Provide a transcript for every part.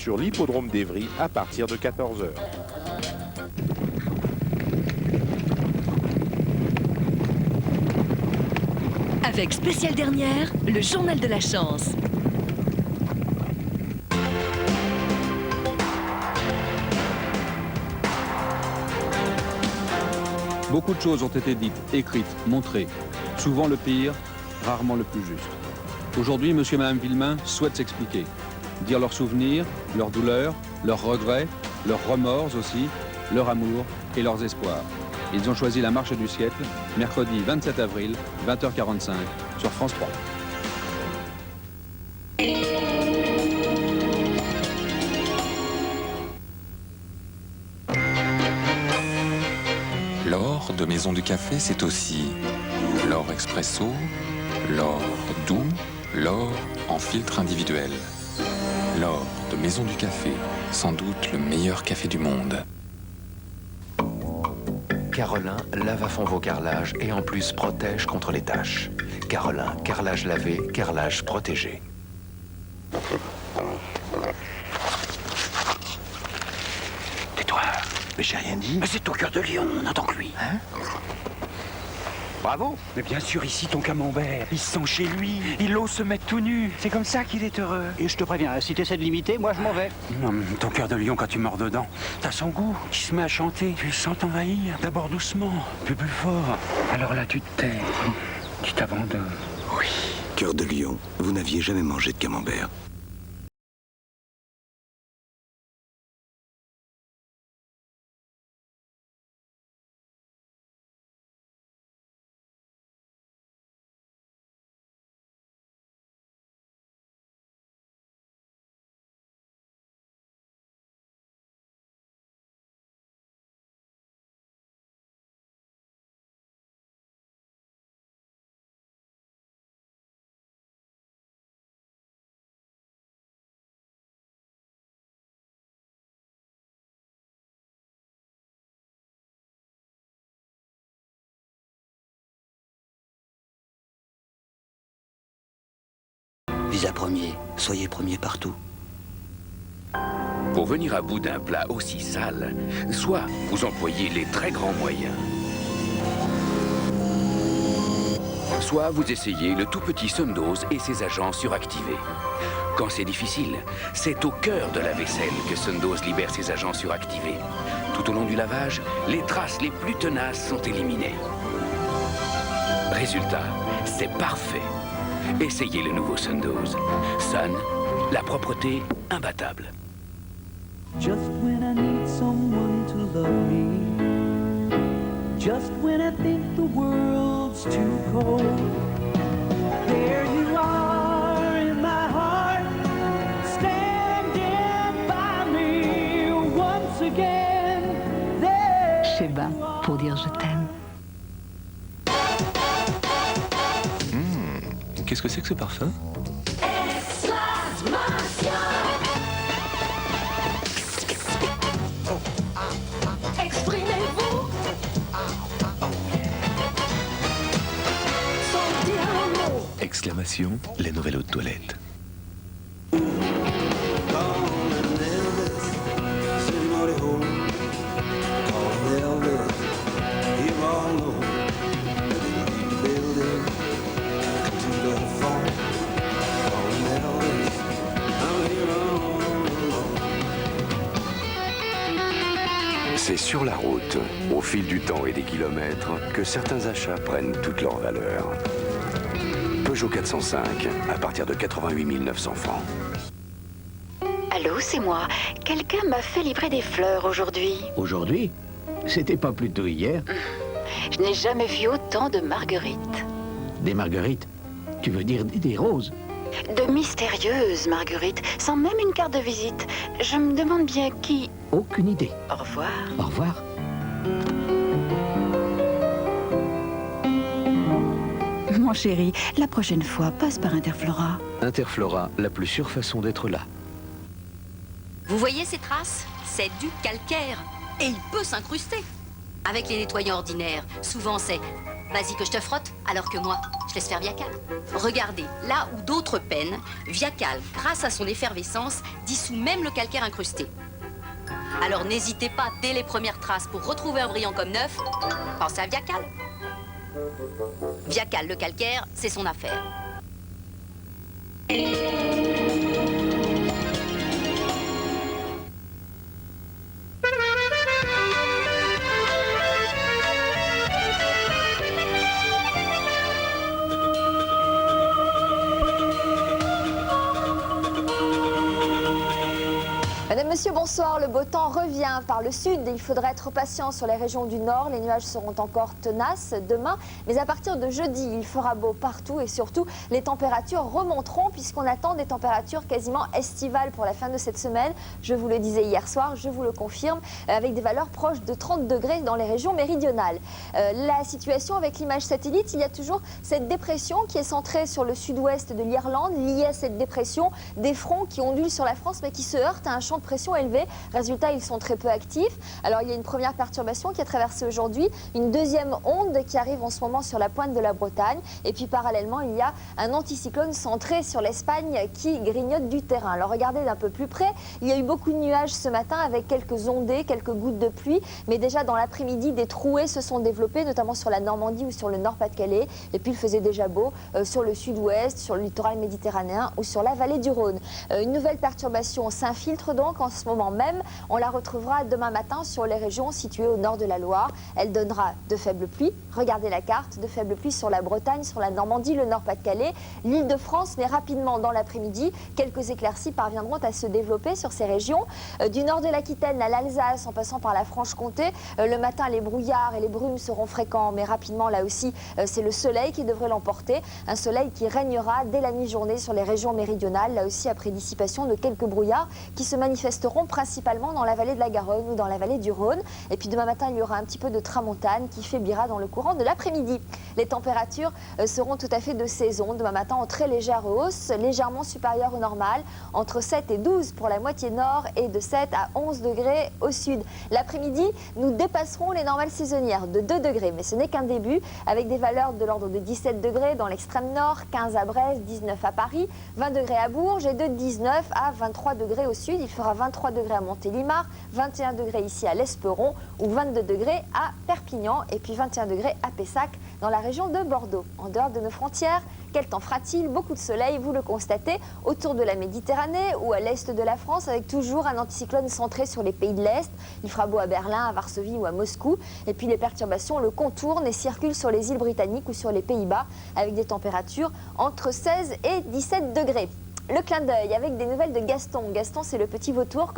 sur l'hippodrome d'Évry à partir de 14 h. Avec spéciale dernière, le journal de la chance. Beaucoup de choses ont été dites, écrites, montrées. Souvent le pire, rarement le plus juste. Aujourd'hui, monsieur et madame Villemain souhaitent s'expliquer. Dire leurs souvenirs, leurs douleurs, leurs regrets, leurs remords aussi, leur amour et leurs espoirs. Ils ont choisi la marche du siècle, mercredi 27 avril, 20h45, sur France 3. L'or de Maison du Café, c'est aussi l'or expresso, l'or doux, l'or en filtre individuel. L'or de Maison du Café, sans doute le meilleur café du monde. Carolin lave à fond vos carrelages et en plus protège contre les taches. Carolin, carrelage lavé, carrelage protégé. Tais-toi, mais j'ai rien dit. Mais c'est ton cœur de lion, on n'entend que lui. Hein? Bravo. Mais bien sûr, ici, ton camembert, il se sent chez lui. Il ose se mettre tout nu. C'est comme ça qu'il est heureux. Et je te préviens, si tu essaies de l'imiter, moi je m'en vais. Non, mais ton cœur de lion, quand tu mords dedans, t'as son goût. Tu se mets à chanter, tu le sens t'envahir. D'abord doucement, puis plus fort. Alors là, tu te tais, tu t'abandonnes. Oui. Cœur de lion, vous n'aviez jamais mangé de camembert. Visa premier, soyez premier partout. Pour venir à bout d'un plat aussi sale, soit vous employez les très grands moyens, soit vous essayez le tout petit Sundoz et ses agents suractivés. Quand c'est difficile, c'est au cœur de la vaisselle que Sundoz libère ses agents suractivés. Tout au long du lavage, les traces les plus tenaces sont éliminées. Résultat, c'est parfait. Essayez le nouveau Sundoz. Sun, la propreté imbattable. Just when I need someone to love me, just when I think the world's too cold, there you are in my heart, standing by me once again. Sheba, pour dire je t'aime. Qu'est-ce que c'est que ce parfum? Exprimez-vous. Exclamation, les nouvelles eaux de toilette. C'est sur la route, au fil du temps et des kilomètres, que certains achats prennent toute leur valeur. Peugeot 405, à partir de 88 900 francs. Allô, c'est moi. Quelqu'un m'a fait livrer des fleurs aujourd'hui. Aujourd'hui? C'était pas plutôt hier? Je n'ai jamais vu autant de marguerites. Des marguerites? Tu veux dire des roses? De mystérieuses marguerites, sans même une carte de visite. Je me demande bien qui... Aucune idée. Au revoir. Au revoir. Mon chéri, la prochaine fois, passe par Interflora. Interflora, la plus sûre façon d'être là. Vous voyez ces traces? C'est du calcaire. Et il peut s'incruster. Avec les nettoyants ordinaires, souvent c'est « vas-y que je te frotte », alors que moi, je laisse faire Viacal. Regardez, là où d'autres peinent, Viacal, grâce à son effervescence, dissout même le calcaire incrusté. Alors n'hésitez pas, dès les premières traces, pour retrouver un brillant comme neuf, pensez à Viacal. Viacal, le calcaire, c'est son affaire. Madame, Monsieur, bonsoir. Le beau temps revient par le sud. Il faudra être patient sur les régions du nord. Les nuages seront encore tenaces demain. Mais à partir de jeudi, il fera beau partout et surtout, les températures remonteront puisqu'on attend des températures quasiment estivales pour la fin de cette semaine. Je vous le disais hier soir, je vous le confirme, avec des valeurs proches de 30 degrés dans les régions méridionales. La situation avec l'image satellite, il y a toujours cette dépression qui est centrée sur le sud-ouest de l'Irlande. Liée à cette dépression, des fronts qui ondulent sur la France mais qui se heurtent à un champ de pression élevé. Résultat, ils sont très peu actifs. Alors, il y a une première perturbation qui a traversé aujourd'hui, une deuxième onde qui arrive en ce moment sur la pointe de la Bretagne. Et puis, parallèlement, il y a un anticyclone centré sur l'Espagne qui grignote du terrain. Alors, regardez d'un peu plus près. Il y a eu beaucoup de nuages ce matin avec quelques ondées, quelques gouttes de pluie. Mais déjà, dans l'après-midi, des trouées se sont développées, notamment sur la Normandie ou sur le Nord-Pas-de-Calais. Et puis, il faisait déjà beau sur le sud-ouest, sur le littoral méditerranéen ou sur la vallée du Rhône. Une nouvelle perturbation s'infiltre donc en ce moment même. On la retrouvera demain matin sur les régions situées au nord de la Loire. Elle donnera de faibles pluies. Regardez la carte, de faibles pluies sur la Bretagne, sur la Normandie, le Nord-Pas-de-Calais, l'Île-de-France, mais rapidement dans l'après-midi, quelques éclaircies parviendront à se développer sur ces régions. Du nord de l'Aquitaine à l'Alsace, en passant par la Franche-Comté, le matin, les brouillards et les brumes seront fréquents, mais rapidement, là aussi, c'est le soleil qui devrait l'emporter. Un soleil qui régnera dès la mi-journée sur les régions méridionales, là aussi après dissipation de quelques brouillards qui se manifesteront principalement dans la vallée de la Garonne ou dans la vallée du Rhône. Et puis demain matin, il y aura un petit peu de tramontane qui faiblira dans le courant de l'après-midi. Les températures seront tout à fait de saison. Demain matin, en très légère hausse, légèrement supérieure au normal, entre 7 et 12 pour la moitié nord et de 7 à 11 degrés au sud. L'après-midi, nous dépasserons les normales saisonnières de 2 degrés, mais ce n'est qu'un début, avec des valeurs de l'ordre de 17 degrés dans l'extrême nord, 15 à Brest, 19 à Paris, 20 degrés à Bourges et de 19 à 23 degrés au sud. Il fera 23 degrés à Montélimar, 21 degrés ici à l'Esperon ou 22 degrés à Perpignan et puis 21 degrés à Pessac dans la région de Bordeaux. En dehors de nos frontières, quel temps fera-t-il? Beaucoup de soleil, vous le constatez, autour de la Méditerranée ou à l'est de la France avec toujours un anticyclone centré sur les pays de l'Est. Il fera beau à Berlin, à Varsovie ou à Moscou. Et puis les perturbations le contournent et circulent sur les îles britanniques ou sur les Pays-Bas avec des températures entre 16 et 17 degrés. Le clin d'œil avec des nouvelles de Gaston. Gaston, c'est le petit vautour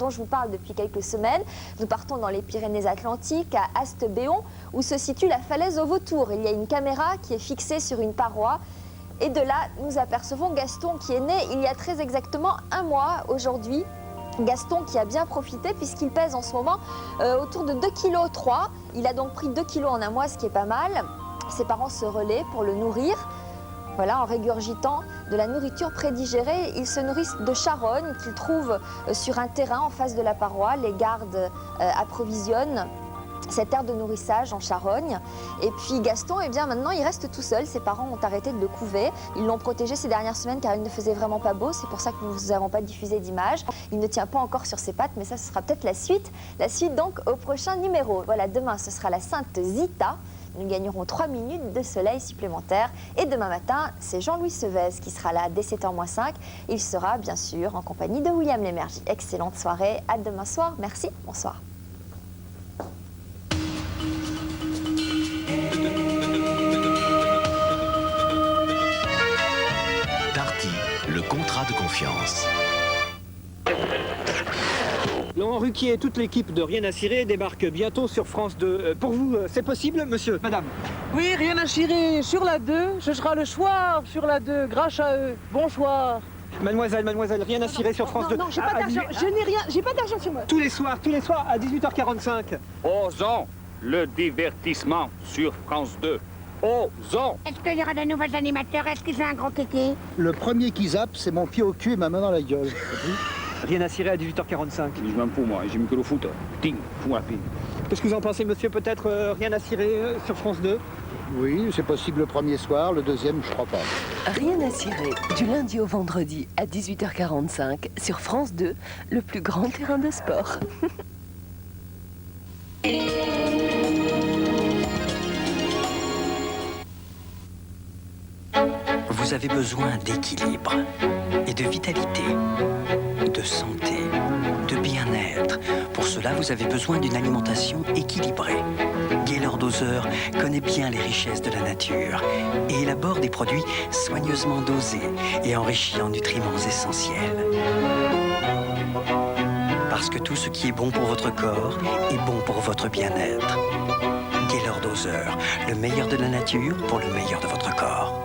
dont je vous parle depuis quelques semaines. Nous partons dans les Pyrénées-Atlantiques, à Astebéon, où se situe la falaise aux vautours. Il y a une caméra qui est fixée sur une paroi. Et de là, nous apercevons Gaston qui est né il y a très exactement un mois aujourd'hui. Gaston qui a bien profité puisqu'il pèse en ce moment autour de 2,3 kg. Il a donc pris 2 kg en un mois, ce qui est pas mal. Ses parents se relaient pour le nourrir. Voilà, en régurgitant de la nourriture prédigérée, ils se nourrissent de charogne qu'ils trouvent sur un terrain en face de la paroi. Les gardes approvisionnent cette aire de nourrissage en charogne. Et puis Gaston, eh bien maintenant, il reste tout seul. Ses parents ont arrêté de le couver. Ils l'ont protégé ces dernières semaines car il ne faisait vraiment pas beau. C'est pour ça que nous n'avons pas diffusé d'images. Il ne tient pas encore sur ses pattes, mais ça, ce sera peut-être la suite. La suite donc au prochain numéro. Voilà, demain, ce sera la Sainte Zita. Nous gagnerons 3 minutes de soleil supplémentaire. Et demain matin, c'est Jean-Louis Sevez qui sera là dès 7h-5. Il sera bien sûr en compagnie de William Lémergie. Excellente soirée. À demain soir. Merci. Bonsoir. Darty, le contrat de confiance. Laurent Ruquier et toute l'équipe de Rien à cirer débarquent bientôt sur France 2. Pour vous, c'est possible, monsieur? Madame? Oui, Rien à cirer sur la 2. Ce sera le soir sur la 2, grâce à eux. Bonsoir. Mademoiselle, Rien à cirer sur France 2. Non, j'ai pas d'argent. Je n'ai rien. J'ai pas d'argent sur moi. Tous les soirs à 18h45. Osons le divertissement sur France 2. Osons. Est-ce qu'il y aura de nouveaux animateurs? Est-ce qu'ils ont un gros kéké? Le premier qui zappe, c'est mon pied au cul et ma main dans la gueule. Rien à cirer à 18h45. Je m'en fous, moi, j'ai mis que le foot. Ting, fous-moi la pine. Qu'est-ce que vous en pensez, monsieur? Peut-être Rien à cirer sur France 2? Oui, c'est possible le premier soir, le deuxième, je crois pas. Rien à cirer, du lundi au vendredi à 18h45 sur France 2, le plus grand terrain de sport. Vous avez besoin d'équilibre et de vitalité, de santé, de bien-être. Pour cela, vous avez besoin d'une alimentation équilibrée. Gaylord Doseur connaît bien les richesses de la nature et élabore des produits soigneusement dosés et enrichis en nutriments essentiels. Parce que tout ce qui est bon pour votre corps est bon pour votre bien-être. Gaylord Doseur, le meilleur de la nature pour le meilleur de votre corps.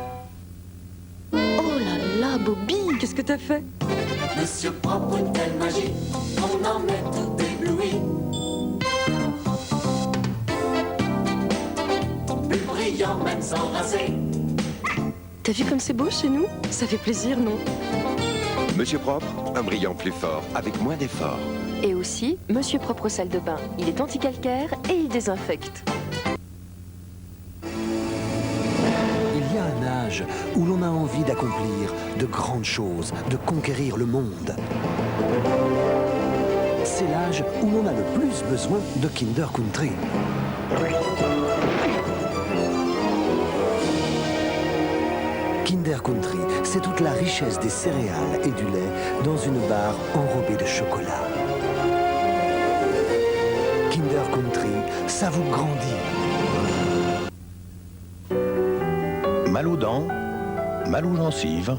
Oh là là, Bobby, qu'est-ce que t'as fait? Monsieur propre, une telle magie, on en est tout ébloui. Plus brillant même sans raser. T'as vu comme c'est beau chez nous? Ça fait plaisir, non? Monsieur Propre, un brillant plus fort, avec moins d'efforts. Et aussi, Monsieur Propre salle de bain. Il est anti-calcaire et il désinfecte. Il y a un âge où l'on a envie d'accomplir de grandes choses, de conquérir le monde. C'est l'âge où l'on a le plus besoin de Kinder Country. Kinder Country, c'est toute la richesse des céréales et du lait dans une barre enrobée de chocolat. Kinder Country, ça vous grandit. Mal aux dents, mal aux gencives.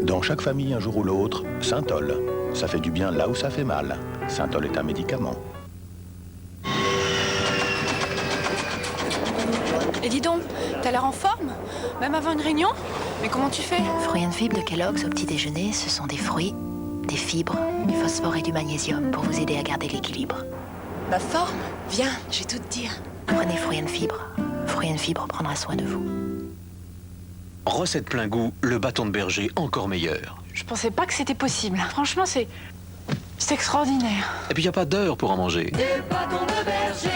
Dans chaque famille, un jour ou l'autre, Synthol. Ça fait du bien là où ça fait mal. Synthol est un médicament. Et dis donc, t'as l'air en forme? Même avant une réunion? Mais comment tu fais? Fruits and Fibres de Kellogg's au petit déjeuner, ce sont des fruits, des fibres, du phosphore et du magnésium pour vous aider à garder l'équilibre. Ma forme? Viens, je vais tout te dire. Prenez Fruits and Fibres. Fruits and Fibres prendra soin de vous. Recette plein goût, le bâton de berger encore meilleur. Je pensais pas que c'était possible. Franchement, c'est extraordinaire. Et puis y a pas d'heure pour en manger. Des bâtons de berger.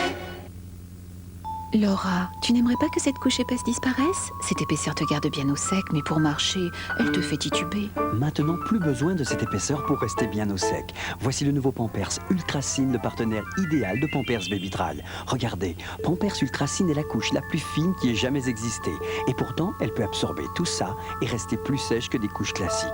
Laura, tu n'aimerais pas que cette couche épaisse disparaisse? Cette épaisseur te garde bien au sec, mais pour marcher, elle te fait tituber. Maintenant, plus besoin de cette épaisseur pour rester bien au sec. Voici le nouveau Pampers Ultracine, le partenaire idéal de Pampers Baby Dry. Regardez, Pampers Ultracine est la couche la plus fine qui ait jamais existé. Et pourtant, elle peut absorber tout ça et rester plus sèche que des couches classiques.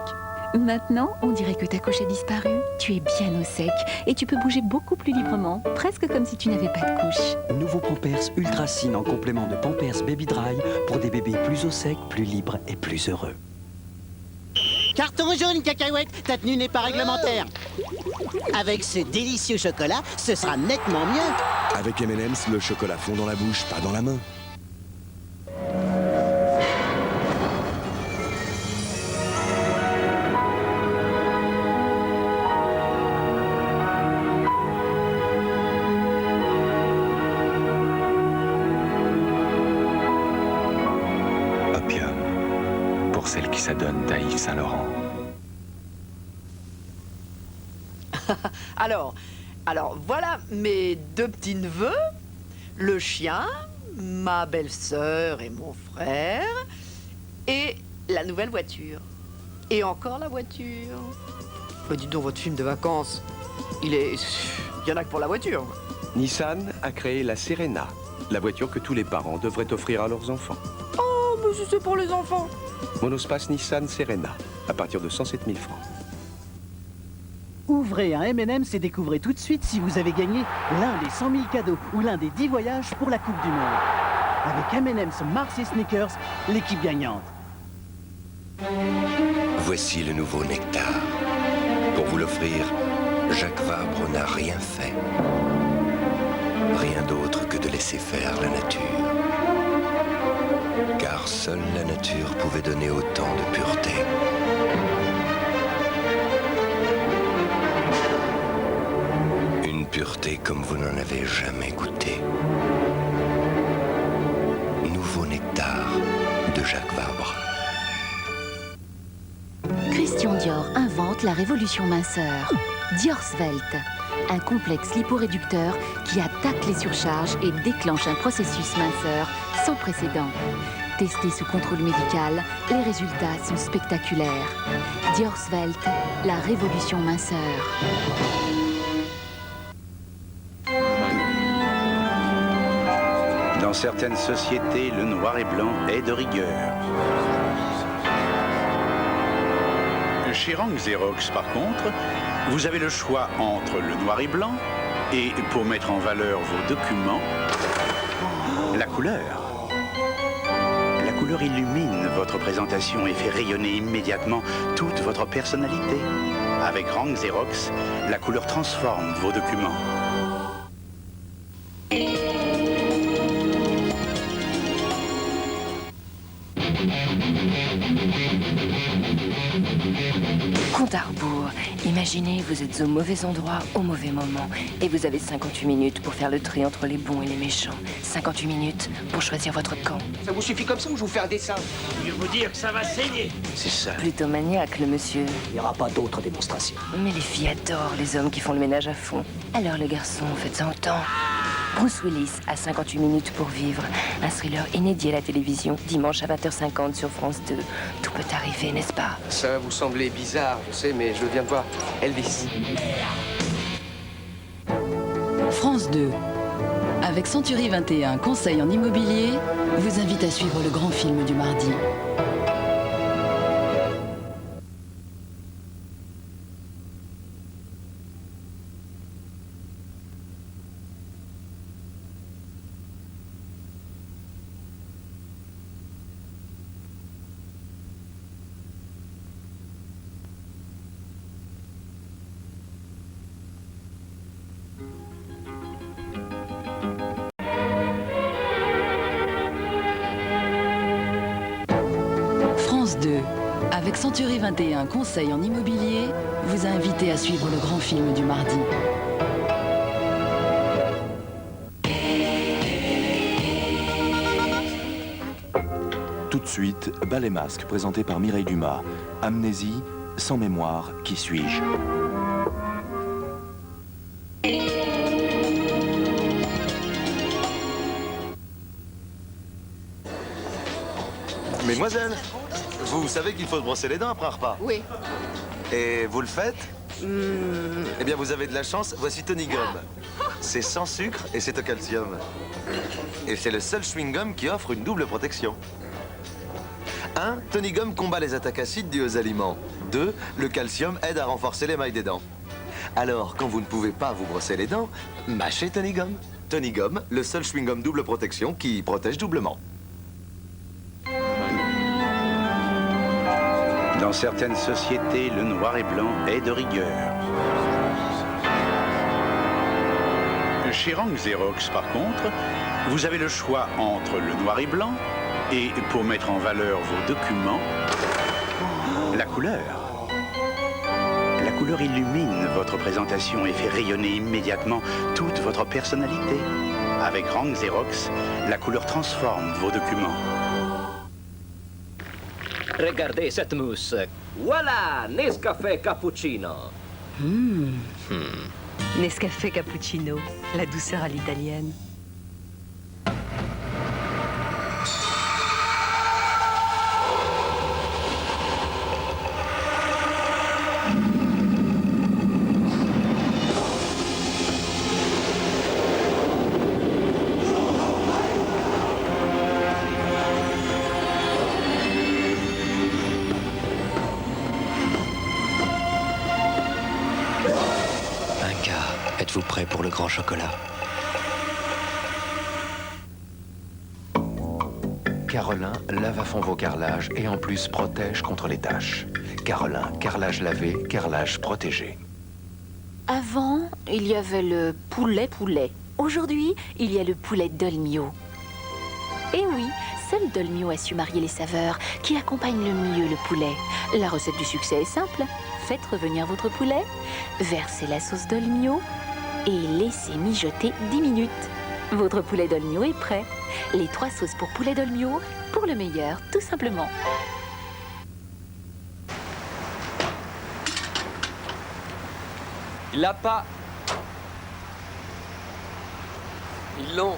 Maintenant, on dirait que ta couche a disparu. Tu es bien au sec et tu peux bouger beaucoup plus librement, presque comme si tu n'avais pas de couche. Nouveau Pampers Ultracine en complément de Pampers Baby Dry pour des bébés plus au sec, plus libres et plus heureux. Carton jaune, cacahuète, ta tenue n'est pas réglementaire. Avec ce délicieux chocolat, ce sera nettement mieux. Avec M&M's, le chocolat fond dans la bouche, pas dans la main. Celle qui s'adonne à Yves Saint-Laurent. Alors voilà mes deux petits-neveux, le chien, ma belle-sœur et mon frère, et la nouvelle voiture. Et encore la voiture. Bah, dis donc, votre film de vacances, il y en a que pour la voiture. Nissan a créé la Serena, la voiture que tous les parents devraient offrir à leurs enfants. Oh, mais si c'est pour les enfants. Monospace Nissan Serena, à partir de 107 000 francs. Ouvrez un M&M's et découvrez tout de suite si vous avez gagné l'un des 100 000 cadeaux ou l'un des 10 voyages pour la Coupe du Monde. Avec M&M's Mars et Snickers, l'équipe gagnante. Voici le nouveau nectar. Pour vous l'offrir, Jacques Vabre n'a rien fait. Rien d'autre que de laisser faire la nature. Car seule la nature pouvait donner autant de pureté. Une pureté comme vous n'en avez jamais goûté. Nouveau nectar de Jacques Vabre. Christian Dior invente la révolution minceur. Dior Svelte. un complexe liporéducteur qui attaque les surcharges et déclenche un processus minceur sans précédent. Testé sous contrôle médical, les résultats sont spectaculaires. Diorsvelt, la révolution minceur. Dans certaines sociétés, le noir et blanc est de rigueur. Chez Rank Xerox, par contre, vous avez le choix entre le noir et blanc et, pour mettre en valeur vos documents, la couleur. La couleur illumine votre présentation et fait rayonner immédiatement toute votre personnalité. Avec Rank Xerox, la couleur transforme vos documents. Compte à rebours. Imaginez, vous êtes au mauvais endroit, au mauvais moment. Et vous avez 58 minutes pour faire le tri entre les bons et les méchants. 58 minutes pour choisir votre camp. Ça vous suffit comme ça ou je vous fais un dessin? Je vais vous dire que ça va saigner. C'est ça. Plutôt maniaque, le monsieur. Il n'y aura pas d'autres démonstrations. Mais les filles adorent les hommes qui font le ménage à fond. Alors le garçon, faites-en autant. Bruce Willis a 58 minutes pour vivre. Un thriller inédit à la télévision, dimanche à 20h50 sur France 2. Tout peut arriver, n'est-ce pas? Ça va vous sembler bizarre, je sais, mais je viens de voir Elvis. France 2, avec Century 21, conseil en immobilier, vous invite à suivre le grand film du mardi. France 2, avec Century 21, conseil en immobilier, vous a invité à suivre le grand film du mardi. Tout de suite, Bal et Masque, présenté par Mireille Dumas. Amnésie, sans mémoire, qui suis-je? Mesdemoiselles, vous savez qu'il faut se brosser les dents après un repas? Oui. Et vous le faites? Eh bien, vous avez de la chance, voici Tony Gum. C'est sans sucre et c'est au calcium. Et c'est le seul chewing-gum qui offre une double protection. 1. Tony Gum combat les attaques acides dues aux aliments. 2. Le calcium aide à renforcer l'émail des dents. Alors, quand vous ne pouvez pas vous brosser les dents, mâchez Tony Gum. Tony Gum, le seul chewing-gum double protection qui protège doublement. Dans certaines sociétés, le noir et blanc est de rigueur. Chez Rank Xerox, par contre, vous avez le choix entre le noir et blanc et, pour mettre en valeur vos documents, la couleur. La couleur illumine votre présentation et fait rayonner immédiatement toute votre personnalité. Avec Rank Xerox, la couleur transforme vos documents. Regardez cette mousse. Voilà, Nescafé Cappuccino. Nescafé Cappuccino, la douceur à l'italienne. Êtes-vous prêt pour le grand chocolat? Carolin lave à fond vos carrelages et en plus protège contre les taches. Carolin, carrelage lavé, carrelage protégé. Avant, il y avait le poulet. Aujourd'hui, il y a le poulet Dolmio. Et oui, seul Dolmio a su marier les saveurs qui accompagnent le mieux le poulet. La recette du succès est simple. Faites revenir votre poulet, versez la sauce Dolmio et laissez mijoter 10 minutes. Votre poulet Dolmio est prêt. Les 3 sauces pour poulet Dolmio, pour le meilleur, tout simplement. Il l'a pas. Ils l'ont.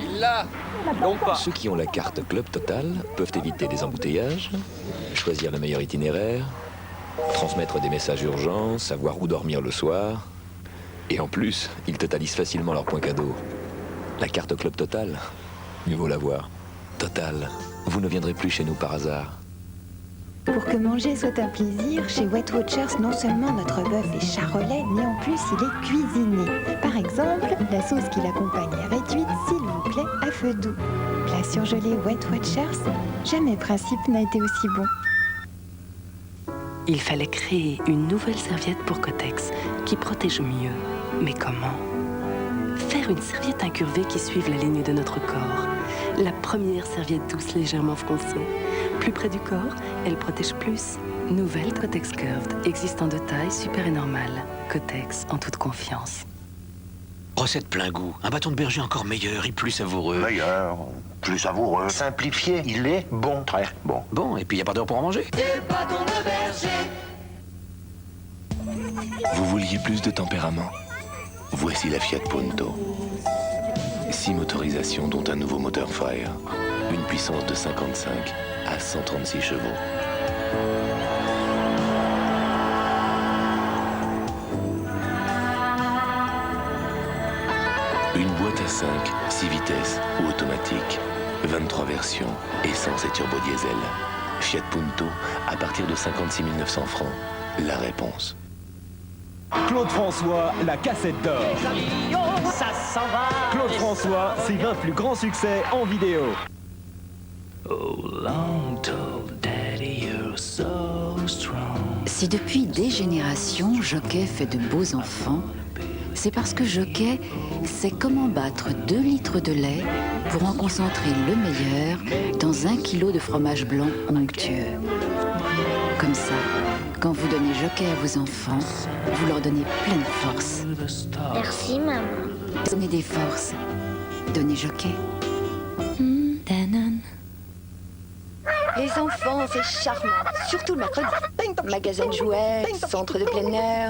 Il l'a. Non pas. Ceux qui ont la carte Club Total peuvent éviter des embouteillages, choisir le meilleur itinéraire, transmettre des messages urgents, savoir où dormir le soir. Et en plus, ils totalisent facilement leurs points cadeaux. La carte Club Total, mieux vaut l'avoir. Total, vous ne viendrez plus chez nous par hasard. Pour que manger soit un plaisir, chez Weight Watchers, non seulement notre bœuf est charolais, mais en plus il est cuisiné. Par exemple, la sauce qui l'accompagne est réduite, s'il vous plaît, à feu doux. Plat surgelé Weight Watchers, jamais principe n'a été aussi bon. Il fallait créer une nouvelle serviette pour Kotex, qui protège mieux. Mais comment? Faire une serviette incurvée qui suive la ligne de notre corps. La première serviette douce légèrement froncée. Plus près du corps, elle protège plus. Nouvelle Kotex Curved, existant de taille super et normale. Kotex en toute confiance. Recette plein goût. Un bâton de berger encore meilleur et plus savoureux. Meilleur, plus savoureux, simplifié. Il est bon, très bon. Bon, et puis y a pas d'heure pour en manger. Des bâtons de berger. Vous vouliez plus de tempérament? Voici la Fiat Punto. 6 motorisations dont un nouveau moteur frère. Une puissance de 55 à 136 chevaux. Une boîte à 5, 6 vitesses ou automatique. 23 versions, essence et turbo diesel. Fiat Punto à partir de 56 900 francs. La réponse. Claude François, la cassette d'or. Ça s'en va. Claude François, ses 20 plus grands succès en vidéo. Si depuis des générations, Jockey fait de beaux enfants, c'est parce que Jockey sait comment battre 2 litres de lait pour en concentrer le meilleur dans 1 kilo de fromage blanc onctueux. Comme ça, quand vous donnez Jockey à vos enfants, vous leur donnez pleine force. Merci, maman. Donnez des forces. Donnez Jockey. Danone. Les enfants, c'est charmant. Surtout le mercredi. Magasin de jouets, centre de plein air.